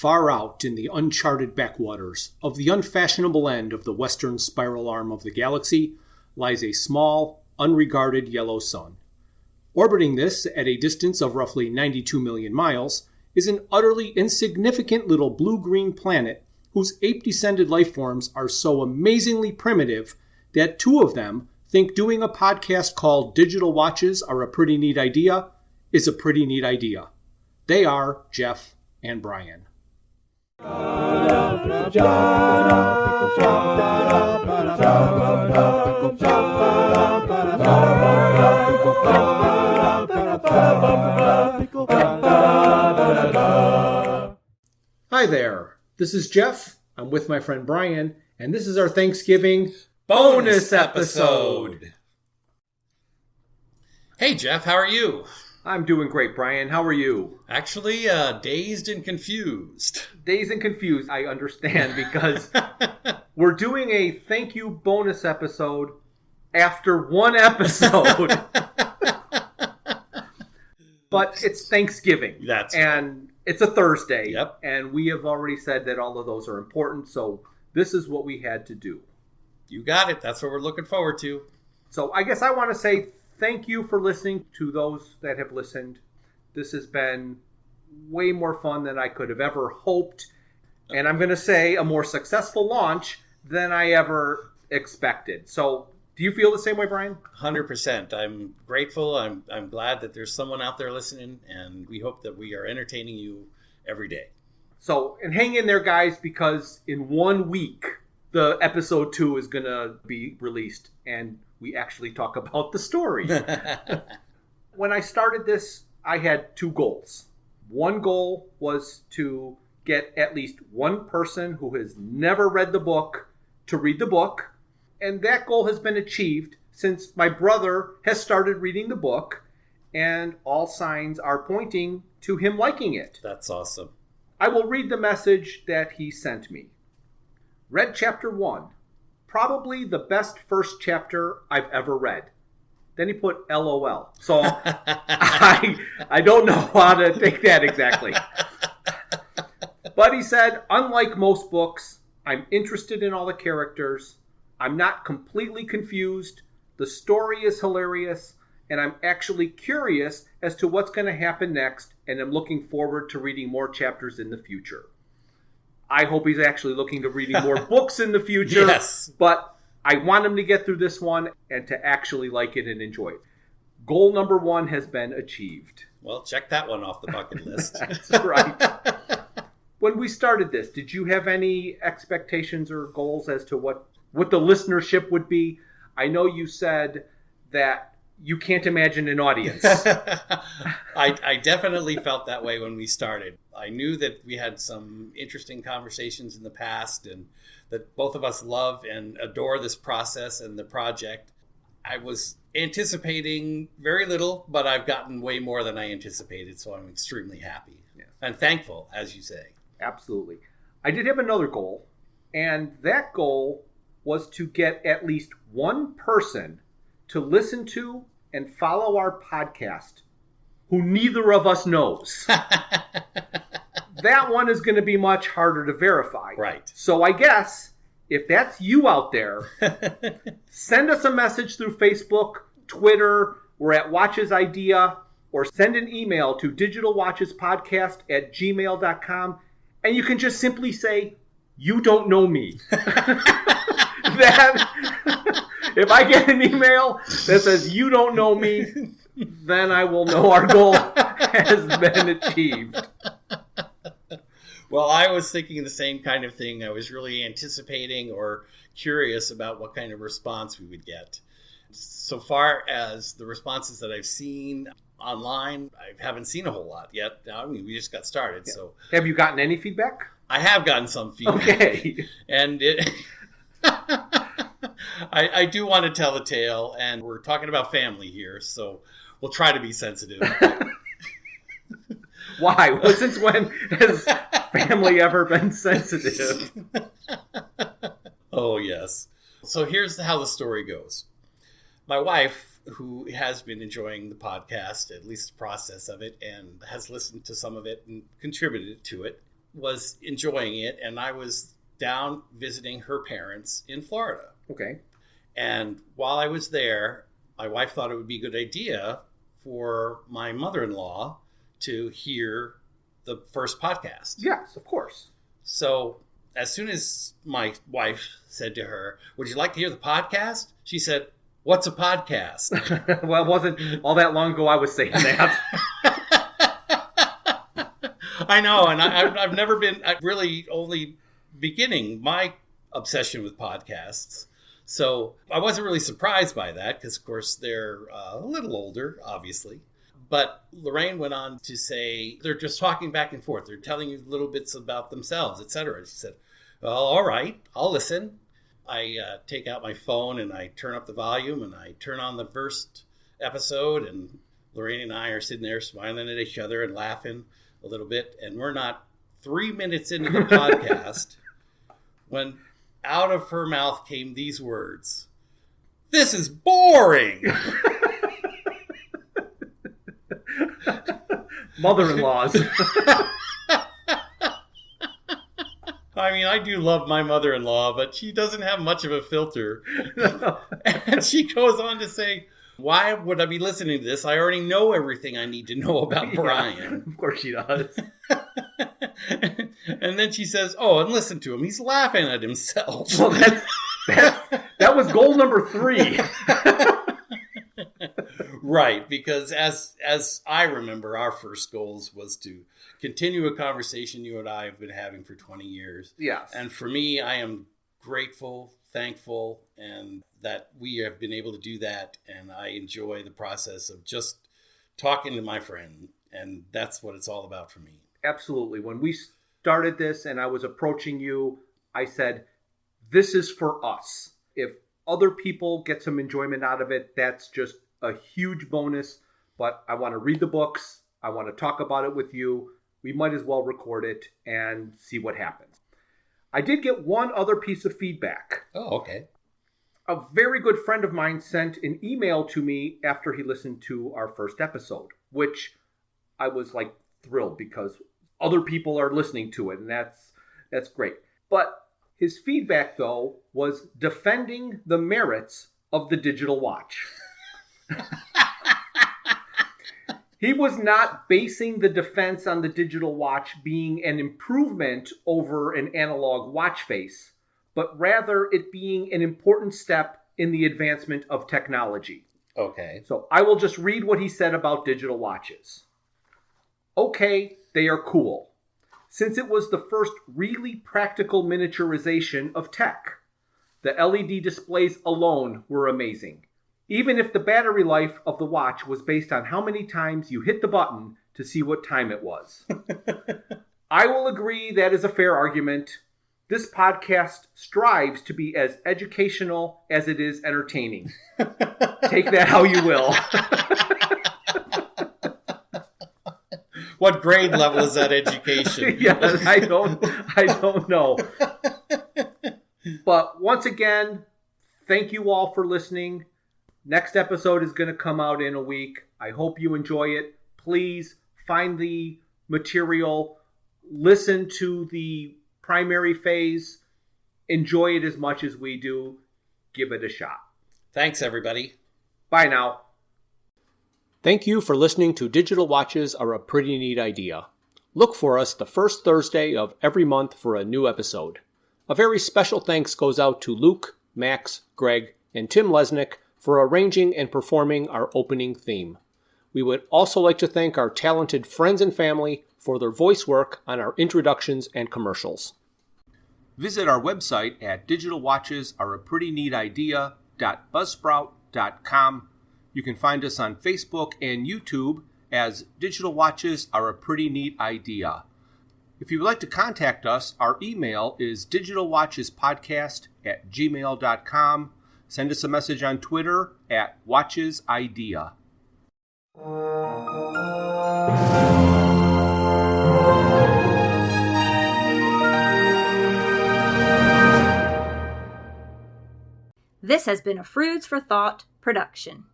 Far out in the uncharted backwaters of the unfashionable end of the western spiral arm of the galaxy lies a small, unregarded yellow sun. Orbiting this at a distance of roughly 92 million miles is an utterly insignificant little blue-green planet whose ape-descended life forms are so amazingly primitive that two of them think doing a podcast called Digital Watches Are a Pretty Neat Idea is a pretty neat idea. They are Jeff and Bryan. Hi there, this is Jeff. I'm with my friend Bryan, and this is our Thanksgiving bonus episode. Hey Jeff, how are you? I'm doing great, Bryan. How are you? Actually, dazed and confused. Dazed and confused, I understand, because we're doing a thank you bonus episode after one episode. But it's Thanksgiving. That's and it's a Thursday. Yep. And we have already said that all of those are important, so this is what we had to do. You got it. That's what we're looking forward to. So I guess I want to say thank you for listening to those that have listened. This has been way more fun than I could have ever hoped. And I'm going to say a more successful launch than I ever expected. So do you feel the same way, Bryan? 100%. I'm grateful. I'm glad that there's someone out there listening, and we hope that we are entertaining you every day. So, and hang in there, guys, because in 1 week, the episode 2 is going to be released, and we actually talk about the story. When I started this, I had 2 goals. One goal was to get at least one person who has never read the book to read the book. And that goal has been achieved since my brother has started reading the book, and all signs are pointing to him liking it. That's awesome. I will read the message that he sent me. Read chapter 1. Probably the best first chapter I've ever read. Then he put LOL. So I don't know how to take that exactly. But he said, unlike most books, I'm interested in all the characters. I'm not completely confused. The story is hilarious, and I'm actually curious as to what's going to happen next, and I'm looking forward to reading more chapters in the future. I hope he's actually looking to reading more books in the future. Yes. But I want him to get through this one and to actually like it and enjoy it. Goal number 1 has been achieved. Well, check that one off the bucket list. That's right. When we started this, did you have any expectations or goals as to what the listenership would be? I know you said that you can't imagine an audience. I definitely felt that way when we started. I knew that we had some interesting conversations in the past, and that both of us love and adore this process and the project. I was anticipating very little, but I've gotten way more than I anticipated, so I'm extremely happy. Yeah. And thankful, as you say. Absolutely. I did have another goal, and that goal was to get at least one person to listen to and follow our podcast who neither of us knows. That one is going to be much harder to verify. Right. So I guess if that's you out there, send us a message through Facebook, Twitter, we're at Watches Idea, or send an email to digitalwatchespodcast@gmail.com, and you can just simply say, you don't know me. That if I get an email that says you don't know me, then I will know our goal has been achieved. Well, I was thinking the same kind of thing. I was really anticipating or curious about what kind of response we would get. So far as the responses that I've seen online, I haven't seen a whole lot yet. I mean, we just got started. Yeah. So, have you gotten any feedback? I have gotten some feedback. Okay. And it... I do want to tell the tale, and we're talking about family here, so we'll try to be sensitive. Why? Well, since when has family ever been sensitive? Oh, yes. So here's how the story goes. My wife, who has been enjoying the podcast, at least the process of it, and has listened to some of it and contributed to it, was enjoying it, and I was down visiting her parents in Florida. Okay. And while I was there, my wife thought it would be a good idea for my mother-in-law to hear the first podcast. Yes, of course. So as soon as my wife said to her, "Would you like to hear the podcast?" she said, "What's a podcast?" Well, it wasn't all that long ago I was saying that. I know, and I've never been, I'm really only beginning my obsession with podcasts. So I wasn't really surprised by that because, of course, they're a little older, obviously. But Lorraine went on to say they're just talking back and forth. They're telling you little bits about themselves, etc. She said, "Well, all right, I'll listen." I take out my phone and I turn up the volume and I turn on the first episode, and Lorraine and I are sitting there smiling at each other and laughing a little bit. And we're not 3 minutes into the podcast when out of her mouth came these words: "This is boring." Mother-in-laws. I mean, I do love my mother-in-law, but she doesn't have much of a filter. And she goes on to say, "Why would I be listening to this? I already know everything I need to know about Bryan." Of course she does. And then she says, "Oh, and listen to him. He's laughing at himself." Well, that was goal number 3. Right, because as I remember, our first goals was to continue a conversation you and I have been having for 20 years. Yes. And for me, I am grateful, thankful, and that we have been able to do that. And I enjoy the process of just talking to my friend. And that's what it's all about for me. Absolutely. When we started this and I was approaching you, I said, this is for us. If other people get some enjoyment out of it, that's just a huge bonus. But I want to read the books. I want to talk about it with you. We might as well record it and see what happens. I did get one other piece of feedback. Oh, okay. A very good friend of mine sent an email to me after he listened to our first episode, which I was like thrilled because other people are listening to it, and that's great. But his feedback, though, was defending the merits of the digital watch. He was not basing the defense on the digital watch being an improvement over an analog watch face, but rather it being an important step in the advancement of technology. Okay. So I will just read what he said about digital watches. Okay, they are cool, since it was the first really practical miniaturization of tech. The LED displays alone were amazing, even if the battery life of the watch was based on how many times you hit the button to see what time it was. I will agree that is a fair argument. This podcast strives to be as educational as it is entertaining. Take that how you will. What grade level is that education? Yes, I don't know. But once again, thank you all for listening. Next episode is going to come out in a week. I hope you enjoy it. Please find the material, listen to the primary phase, enjoy it as much as we do. Give it a shot. Thanks, everybody. Bye now. Thank you for listening to Digital Watches Are a Pretty Neat Idea. Look for us the first Thursday of every month for a new episode. A very special thanks goes out to Luke, Max, Greg, and Tim Lesnick for arranging and performing our opening theme. We would also like to thank our talented friends and family for their voice work on our introductions and commercials. Visit our website at digitalwatchesareaprettynneatidea.buzzsprout.com. You can find us on Facebook and YouTube as Digital Watches Are a Pretty Neat Idea. If you would like to contact us, our email is digitalwatchespodcast@gmail.com. Send us a message on Twitter at WatchesIdea. This has been a Froods for Thought production.